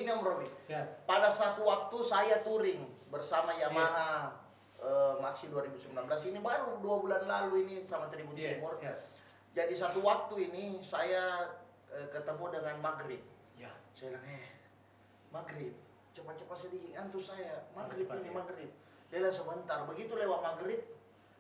Begini Om Robi. Siap. Pada satu waktu saya touring bersama Yamaha Maxi 2019 ini baru 2 bulan lalu ini sama Tribun Timur. Siap. Jadi satu waktu ini saya ketemu dengan Maghrib. Ya. Saya bilang, Maghrib, cepat-cepat sedikit antus saya. Maghrib Cepat, ini ya. Maghrib. Dia bilang sebentar, begitu lewat Maghrib,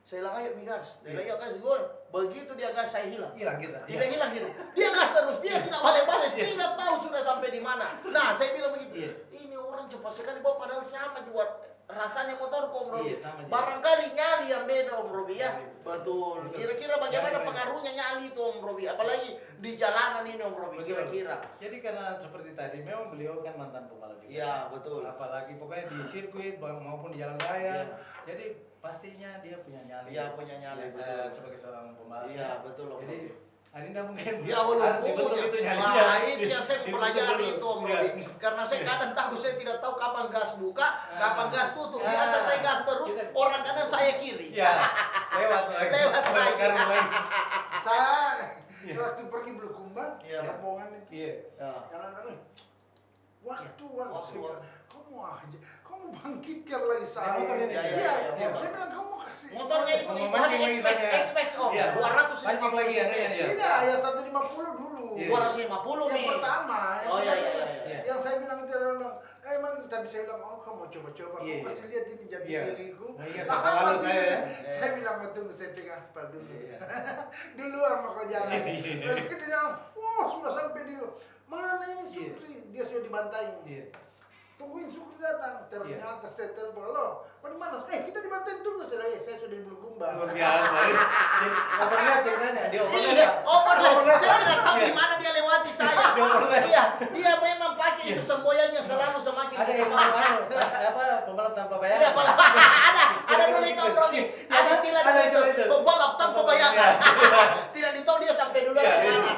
saya bilang ayo migas. Dia bilang Iya. ayo gas, gue. Begitu dia gas saya hilang. Hilang kita. Tidak hilang gitu. Dia gas terus, dia tidak balik-balik, Iya. tidak tahu sudah sampai di mana. Nah, saya bilang begitu. Iya. Ini orang cepat sekali bawa padahal sama juga rasanya motor Om Robi. Iya, sama juga. Barangkali nyali yang beda Om Robi ya. Nyali, betul. Betul. Betul. Kira-kira bagaimana Nyali, pengaruhnya nyali itu Om Robi? Apalagi di jalanan ini Om Robi Betul. kira-kira. Jadi karena seperti tadi, memang beliau kan mantan pembalap juga. Iya, betul. Apalagi pokoknya di sirkuit maupun di jalan raya. Iya. Jadi pastinya dia punya nyali. Iya, punya nyali, Ya, betul. sebagai seorang pembalap. Iya, betul Om Jadi Robi. Adinda mungkin Ya belum harus dibentuk punya. itu nyali. Wah, itu yang saya mempelajari Dibentuk itu Om dulu. Robi. Iya. Karena saya kadang tahu, saya tidak tahu kapan gas buka, kapan gas tutup. Biasa Ah. saya gas terus, Kita- orang kanan saya kiri. Iya. Lewat lagi. Lewat lagi. Garung lagi. Saya Iya. waktu pergi Bulukumba, Iya. rombongan itu, Iya. Ya. jalan-jalan, waktu, Waktu. kamu aja, kamu bangkitkan lagi saya. motor ini. Iya, iya, Iya, iya. saya bilang kamu kasih. Motornya itu Mau ada mancing lagi X-Max, saya. X-Max Om, Iya. 250 Mancing lagi ya, cc. iya. Tidak, ya 150 dulu. Iya. 250 Yang nih. pertama, yang Oh, iya, pertama, iya, iya. yang saya bilang itu adalah, emang tapi saya bilang, oh kamu coba-coba, Iya, kamu kasih lihat ini jati iya. diriku. Nah, iya, Lah, masa lalu apa saya sih? ya. Saya bilang tunggu saya pegang aspal dulu. Iya. Duluan mau kau jalan. Iya. Lalu kita jalan, wah sudah sampai di mana ini Iya. Sukri? Dia sudah dibantai. Iya. Tungguin Sukri datang. Ternyata saya telepon, loh, di mana? Kita dibantai tunggu sudah ya. Saya sudah di Bulukumba. Luar biasa. Overlap ceritanya. Dia overlap. Iya, overlap. Overlap. Saya tidak tahu Iya. di mana dia lewati saya. Dia overlap. Iya, dia memang pakai itu semboyannya selalu semakin Ada ke yang depan. pembalap tanpa bayangan. Iya, ada dulu itu Om Robi. Ada istilah Ada dulu itu, istilah itu. pembalap tanpa bayangan. Iya. Tidak ditahu dia sampai dulu Iya, di iya. mana.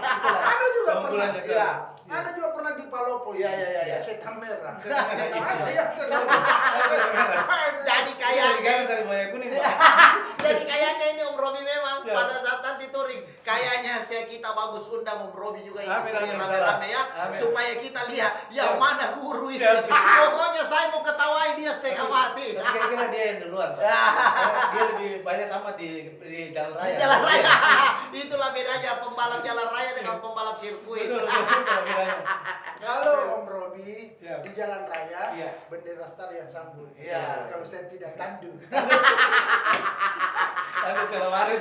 Ada juga Kamu pernah. bulan jatuh. Iya. Iya. Ada juga pernah di Palopo. Iya, iya, iya, iya. Setan merah. Iya. Setan merah. Jadi Iya, kayaknya dari boya kuning. Pak. Jadi kayaknya ini Om Robi memang Iya. pada saat nanti touring kayaknya kita bagus undang Om Robi juga ikut Amin, touring amin, rame-rame ya Amin. supaya kita lihat yang Siap. mana guru itu. Siap. Pokoknya saya mau ketawain dia setengah mati. Tapi kira-kira dia yang duluan. Pak. Ya. Dia lebih banyak amat di jalan raya. Di jalan raya. Itulah bedanya pembalap jalan raya dengan pembalap sirkuit. Betul, betul, kalau bedanya. Kalau Om Robi Siap. di jalan raya, Iya. bendera star yang sambut. Iya. Kalau saya tidak tandu. Tapi setelah waris.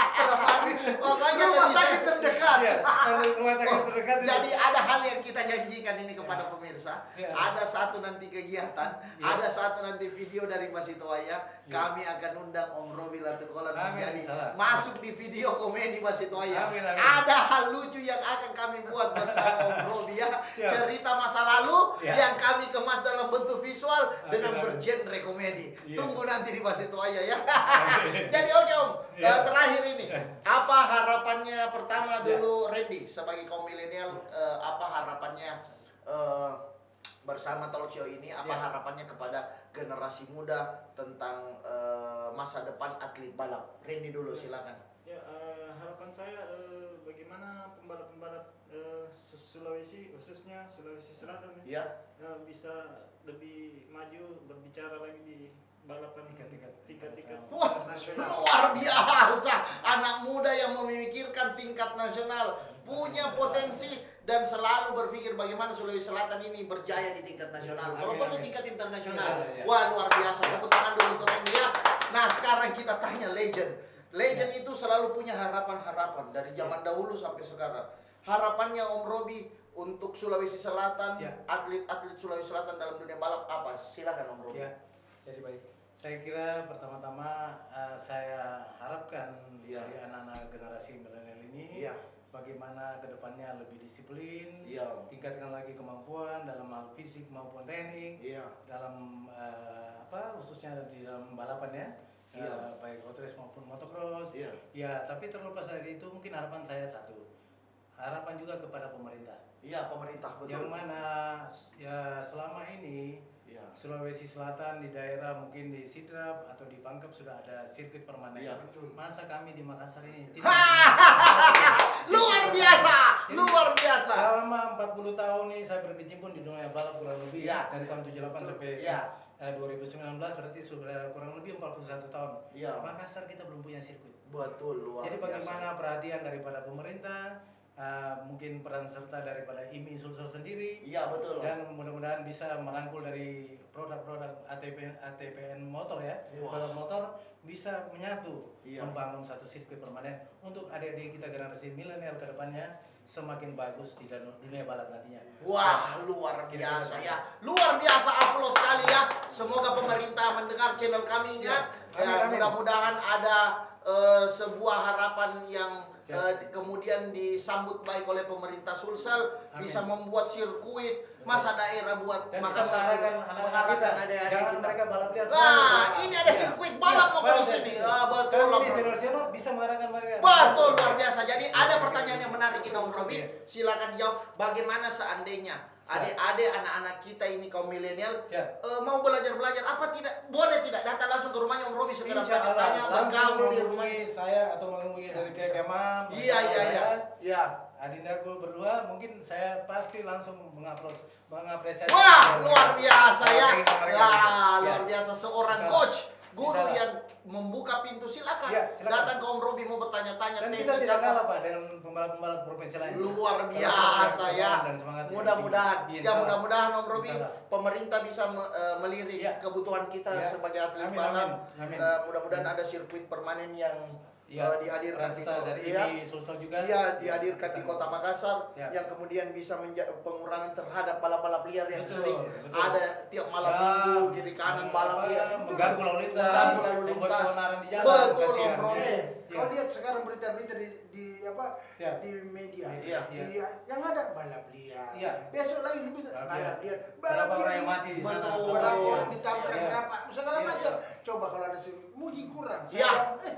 Setelah habis, Pokoknya rumah lebih sakit se- terdekat. Iya, kan rumah sakit terdekat itu. Jadi ada hal yang kita janjikan ini kepada pemirsa. Siap. Ada satu nanti kegiatan, Iya. ada satu nanti video dari Basitoaya. Iya. Kami akan undang Om Robi Latukolan Amin, menjadi salah. masuk di video komedi Basitoaya. Amin, amin. Ada hal lucu yang akan kami buat bersama Om Robi ya. Siap. Cerita masa lalu Iya. yang kami kemas dalam bentuk visual Amin, dengan amin. bergenre komedi. Iya. Tunggu nanti di Basitoaya ya. Amin. Jadi oke Om, Iya. terakhir ini Iya. apa harapannya pertama Iya. dulu Randy sebagai kaum milenial, apa harapannya bersama talk show ini, apa Iya. harapannya kepada generasi muda tentang masa depan atlet balap? Randy dulu silakan. Ya, harapan saya bagaimana pembalap-pembalap Sulawesi, khususnya Sulawesi Selatan Ya, bisa lebih maju berbicara lagi di balapan tingkat-tingkat wah Nasional. luar biasa, anak muda yang memikirkan tingkat nasional, punya potensi dan selalu berpikir bagaimana Sulawesi Selatan ini berjaya di tingkat nasional, kalau Amin, perlu amin. tingkat internasional. Iya, iya. Wah luar biasa, tepuk tangan dulu untuk Randy ya. Nah sekarang kita tanya legend. Legend itu selalu punya harapan-harapan dari zaman dahulu sampai sekarang. Harapannya Om Robi untuk Sulawesi Selatan, Ya. atlet-atlet Sulawesi Selatan dalam dunia balap apa? Silakan Om Robi. Ya, jadi baik. Saya kira pertama-tama saya harapkan Iya. dari anak-anak generasi milenial ini Iya. bagaimana kedepannya lebih disiplin, Iya. tingkatkan lagi kemampuan dalam hal fisik maupun teknik, Iya. dalam khususnya di dalam balapan ya, Iya. baik road race maupun motocross. Iya. Ya, tapi terlepas dari itu mungkin harapan saya satu, harapan juga kepada pemerintah. Iya, pemerintah betul. Yang mana ya selama ini Iya. Sulawesi Selatan di daerah mungkin di Sidrap atau di Pangkep sudah ada sirkuit permanen. Iya, betul. Masa kami di Makassar ini tidak? Luar biasa, luar biasa. Selama 40 tahun nih saya berkecimpung di dunia balap kurang lebih Iya. dari tahun 78 sampai Iya. 2019 berarti sudah kurang lebih 41 tahun. Iya. Makassar kita belum punya sirkuit. Betul, luar Jadi biasa. bagaimana perhatian daripada pemerintah, mungkin peran serta daripada IMI Sulsel sendiri, Iya, betul. dan mudah-mudahan bisa merangkul dari produk-produk ATPN motor ya, Wah. balap motor bisa menyatu, Iya. membangun satu sirkuit permanen untuk adik-adik kita generasi milenial ke depannya semakin bagus di dunia balap nantinya. Wah, luar biasa ya. Luar biasa, aplaus sekali ya. Semoga pemerintah mendengar channel kami, ingat. Ya. Amin, Ya, amin. mudah-mudahan ada sebuah harapan yang Siap. kemudian disambut baik oleh pemerintah Sulsel, Amin. bisa membuat sirkuit, masa daerah buat Dan bisa Makassar, mengarahkan anak-anak kita, adik-adik jangan kita. mereka balap liar. Nah, ini ada sirkuit balap mau di sini. Betul, Kalau ini Om. senior bisa mengarahkan mereka. Betul, luar biasa. Jadi ada pertanyaan yang menarik ini Om Robi. Iya. Silakan jawab. Bagaimana seandainya adik-adik anak-anak kita ini kaum milenial Siap. mau belajar apa tidak? Boleh tidak datang langsung ke rumahnya Om Robi segera Insya Allah tanya-tanya, langsung bergaul di rumah. menghubungi saya atau menghubungi dari pihak Kemam. Iya, iya, iya. Iya. Adindaku berdua mungkin saya pasti langsung mengapresiasi. Wah, luar biasa ya. Keinginan mereka. Wah, Ya. luar biasa seorang Bisa. coach, guru Bisa. yang membuka pintu. Silakan. Iya, silakan. Datang ke Om Robi mau bertanya-tanya Dan kita teknik tidak apa. kalah Pak dengan pembalap-pembalap provinsi lain. Kalau Luar kita biasa punya ya. dan semangat yang Mudah-mudahan tinggi. ya Insya Allah. mudah-mudahan Om Robi Insya Allah. pemerintah bisa melirik Ya. kebutuhan kita Ya. sebagai atlet Amin, balap. amin, amin. Mudah-mudahan ada sirkuit permanen yang Ya, dihadirkan peran serta dari ya. IMI Sulsel juga. Iya, dihadirkan di Kota Makassar Ya. yang kemudian bisa pengurangan terhadap balap-balap liar yang Betul, sering betul. ada tiap malam Ya, minggu kiri kanan balap liar. mengganggu lalu lintas, Mengganggu lalu membuat lintas. keonaran di jalan. Betul, kasihan. Om Robi. Iya. Kau lihat sekarang berita-berita di apa Siap. di media, Iya. yang ada balap liar. Iya. Besok lagi bisa Balap balap liar. liar, Berapa orang yang mati di sana? Betul. Orang Oh, yang ditabrak iya. berapa, segala Iya, macam. iya. Coba kalau ada mungkin kurang. Ya,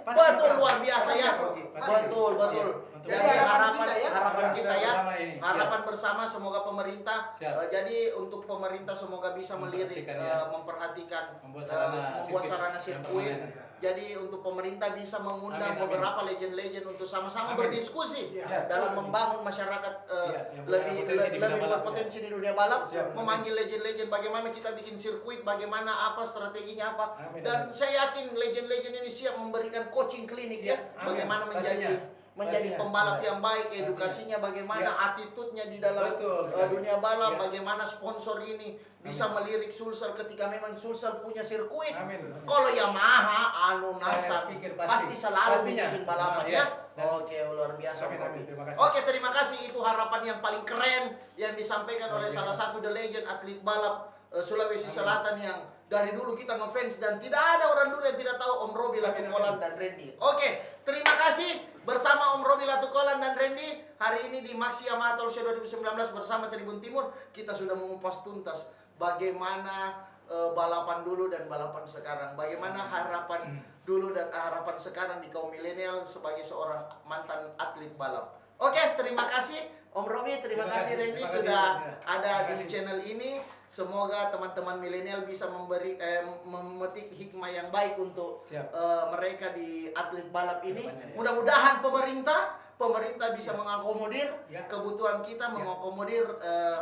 Pasti, betul Pak. luar biasa ya. Pasti, pasti. Betul, betul. Iya, Jadi betul. harapan Kita ya. harapan Ya, kita kita ya. bersama ini. Harapan bersama semoga pemerintah Siap. jadi untuk pemerintah semoga bisa melirik Memperhatikan, ya. memperhatikan Membuat membuat sirkuit sarana yang sirkuit. permanen. Jadi untuk pemerintah bisa mengundang Amin, amin. beberapa legend-legend untuk sama-sama Amin. berdiskusi Iya. dalam membangun masyarakat Iya, yang lebih berpotensi di bidang lebih balap, berpotensi di dunia balap, Siap. memanggil legend-legend bagaimana kita bikin sirkuit, bagaimana apa strateginya apa. Amin, Dan amin. saya yakin legend-legend ini siap memberikan coaching klinik ya, Iya, amin. bagaimana menjadi Pastinya. pembalap Pastinya. yang baik, Pastinya. edukasinya bagaimana, Ya. attitude-nya di dalam Betul sekali. dunia balap, Ya. bagaimana sponsor ini bisa Amin. melirik Sulsel ketika memang Sulsel punya sirkuit. Amin. Kalau Yamaha, anu Saya Nassan, pikir pasti pasti. selalu Pastinya. bikin balapan Iya. ya. Dan- Oke, luar biasa. Amin, Bro. amin. Terima kasih. Oke, terima kasih. Itu harapan yang paling keren yang disampaikan Luar oleh biasa. salah satu the legend atlet balap Sulawesi Selatan yang dari dulu kita ngefans dan tidak ada orang dulu yang tidak tahu Om Robi Amin, Latukolan amin. dan Randy. Oke, terima kasih bersama Om Robi Latukolan dan Randy hari ini di Maxi Yamaha Talk Show 2019 bersama Tribun Timur kita sudah mengupas tuntas bagaimana balapan dulu dan balapan sekarang. Bagaimana harapan dulu dan harapan sekarang di kaum milenial sebagai seorang mantan atlet balap. Oke, terima kasih Om Robi, terima kasih Randy terima kasih. sudah Ya. ada Terima di kasih. channel ini. Semoga teman-teman milenial bisa memetik hikmah yang baik untuk Siap. mereka di atlet balap ini. Kedepannya, ya. Mudah-mudahan pemerintah bisa mengakomodir Ya. kebutuhan kita, Ya. mengakomodir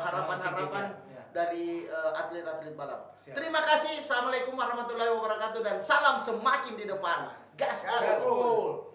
harapan-harapan Ya. dari atlet-atlet balap. Siap. Terima kasih. Assalamualaikum warahmatullahi wabarakatuh dan salam semakin di depan. Gas, gas. Gaspol.